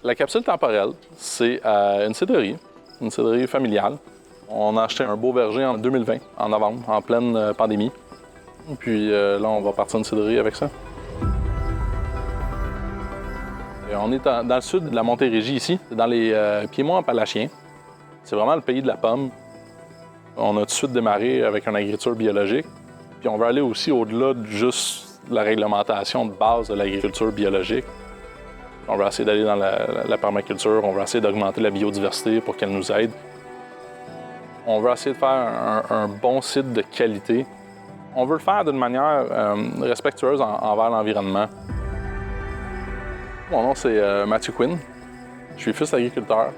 La capsule temporelle, c'est une cidrerie familiale. On a acheté un beau verger en 2020, en novembre, en pleine pandémie. Puis là, on va partir une cidrerie avec ça. Et on est dans le sud de la Montérégie ici, dans les Piémonts-Appalachiens. C'est vraiment le pays de la pomme. On a tout de suite démarré avec une agriculture biologique. Puis on veut aller aussi au-delà de juste la réglementation de base de l'agriculture biologique. On veut essayer d'aller dans la permaculture, on veut essayer d'augmenter la biodiversité pour qu'elle nous aide. On veut essayer de faire un bon site de qualité. On veut le faire d'une manière respectueuse envers l'environnement. Mon nom, c'est Matthew Quinn. Je suis fils d'agriculteur.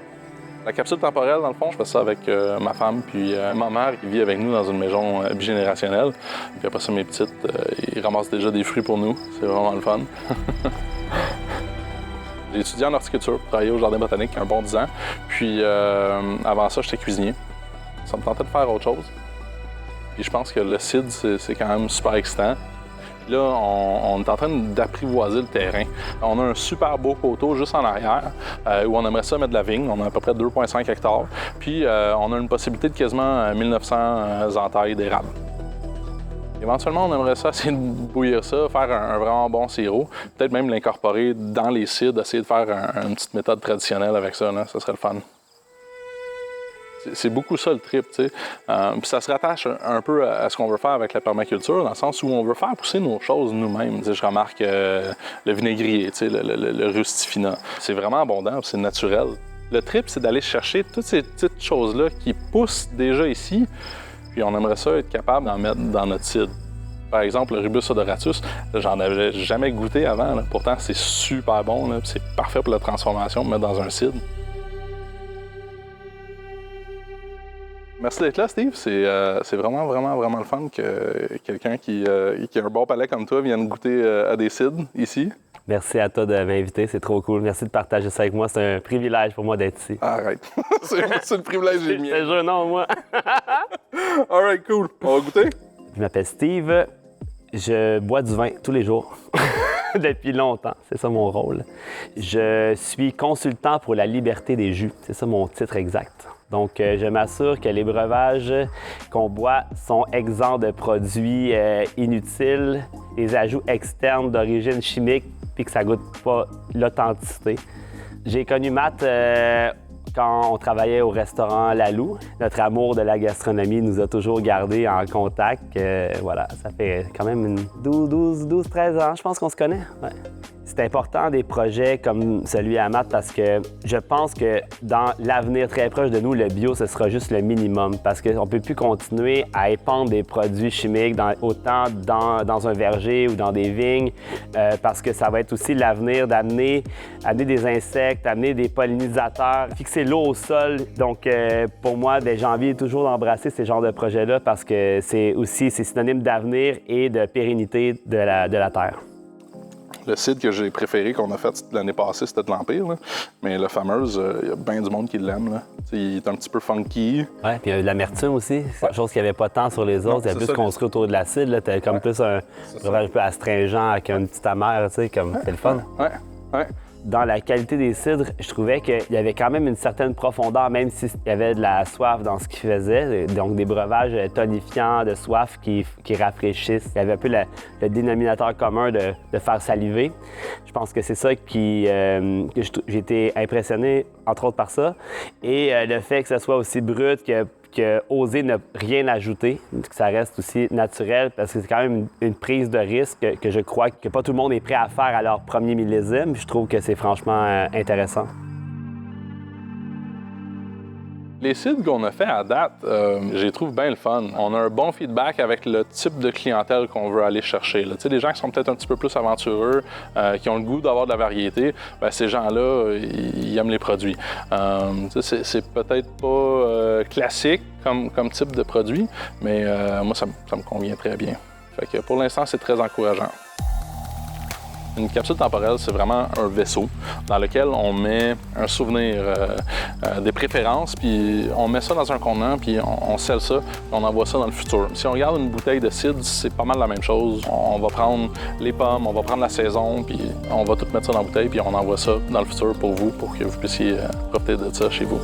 La capsule temporelle, dans le fond, je fais ça avec ma femme puis ma mère qui vit avec nous dans une maison bigénérationnelle. Puis après ça, mes petites, ils ramassent déjà des fruits pour nous. C'est vraiment le fun. J'ai étudié en horticulture, travaillé au jardin botanique un bon 10 ans. Puis avant ça, j'étais cuisinier. Ça me tentait de faire autre chose. Puis je pense que le CID, c'est quand même super excitant. Puis là, on est en train d'apprivoiser le terrain. On a un super beau coteau juste en arrière où on aimerait ça mettre de la vigne. On a à peu près 2,5 hectares. Puis on a une possibilité de quasiment 1900 entailles d'érable. Éventuellement, on aimerait ça essayer de bouillir ça, faire un vraiment bon sirop. Peut-être même l'incorporer dans les cides, essayer de faire une petite méthode traditionnelle avec ça. Là. Ça serait le fun. C'est beaucoup ça le trip, tu sais. Puis ça se rattache un peu à ce qu'on veut faire avec la permaculture, dans le sens où on veut faire pousser nos choses nous-mêmes. Tu sais, je remarque le vinaigrier, tu sais, le rustifina. C'est vraiment abondant, c'est naturel. Le trip, c'est d'aller chercher toutes ces petites choses-là qui poussent déjà ici, puis on aimerait ça être capable d'en mettre dans notre cidre. Par exemple, le Rubus odoratus, j'en avais jamais goûté avant. Là. Pourtant, c'est super bon, là, c'est parfait pour la transformation, de mettre dans un cidre. Merci d'être là, Steve. C'est vraiment le fun que quelqu'un qui a un bon palais comme toi vienne goûter à des cidres ici. Merci à toi de m'inviter, c'est trop cool. Merci de partager ça avec moi. C'est un privilège pour moi d'être ici. Arrête. c'est le privilège du mien. C'est sûr, non, moi. All right, cool. On va goûter? Je m'appelle Steve. Je bois du vin tous les jours. Depuis longtemps, c'est ça mon rôle. Je suis consultant pour la liberté des jus. C'est ça mon titre exact. Donc, je m'assure que les breuvages qu'on boit sont exempts de produits inutiles, des ajouts externes d'origine chimique, puis que ça goûte pas l'authenticité. J'ai connu Matt quand on travaillait au restaurant Lalou. Notre amour de la gastronomie nous a toujours gardés en contact. Voilà, ça fait quand même 12-13 ans, je pense qu'on se connaît. Ouais. C'est important des projets comme celui à Matt parce que je pense que dans l'avenir très proche de nous, le bio, ce sera juste le minimum parce qu'on ne peut plus continuer à épandre des produits chimiques autant dans un verger ou dans des vignes parce que ça va être aussi l'avenir d'amener des insectes, amener des pollinisateurs, fixer l'eau au sol. Donc, pour moi, j'ai envie toujours d'embrasser ces genres de projets-là parce que c'est synonyme d'avenir et de pérennité de la terre. Le cidre que j'ai préféré qu'on a fait l'année passée, c'était de l'Empire. Là. Mais le Fameuse, il y a bien du monde qui l'aime. Là. Il est un petit peu funky. Oui, puis il y a de l'amertume aussi. C'est quelque chose qu'il n'y avait pas tant sur les autres. Il y a plus construit autour de l'acide. Tu as comme plus un breuvage un peu astringent avec une petite amère. C'est le fun. Oui. Dans la qualité des cidres, je trouvais qu'il y avait quand même une certaine profondeur, même s'il y avait de la soif dans ce qu'il faisait. Donc, des breuvages tonifiants, de soif qui rafraîchissent. Il y avait un peu le dénominateur commun de faire saliver. Je pense que c'est ça que j'ai été impressionné, entre autres, par ça. Et le fait que ce soit aussi brut, que oser ne rien ajouter, que ça reste aussi naturel, parce que c'est quand même une prise de risque que je crois que pas tout le monde est prêt à faire à leur premier millésime. Je trouve que c'est franchement intéressant. Les cidres qu'on a fait à date, je les trouve bien le fun. On a un bon feedback avec le type de clientèle qu'on veut aller chercher. Là. Les gens qui sont peut-être un petit peu plus aventureux, qui ont le goût d'avoir de la variété, bien, ces gens-là, ils aiment les produits. C'est peut-être pas classique comme type de produit, mais moi, ça me convient très bien. Fait que pour l'instant, c'est très encourageant. Une capsule temporelle, c'est vraiment un vaisseau dans lequel on met un souvenir, des préférences, puis on met ça dans un contenant, puis on scelle ça, puis on envoie ça dans le futur. Si on regarde une bouteille de cidre, c'est pas mal la même chose. On va prendre les pommes, on va prendre la saison, puis on va tout mettre ça dans la bouteille, puis on envoie ça dans le futur pour vous, pour que vous puissiez profiter de ça chez vous.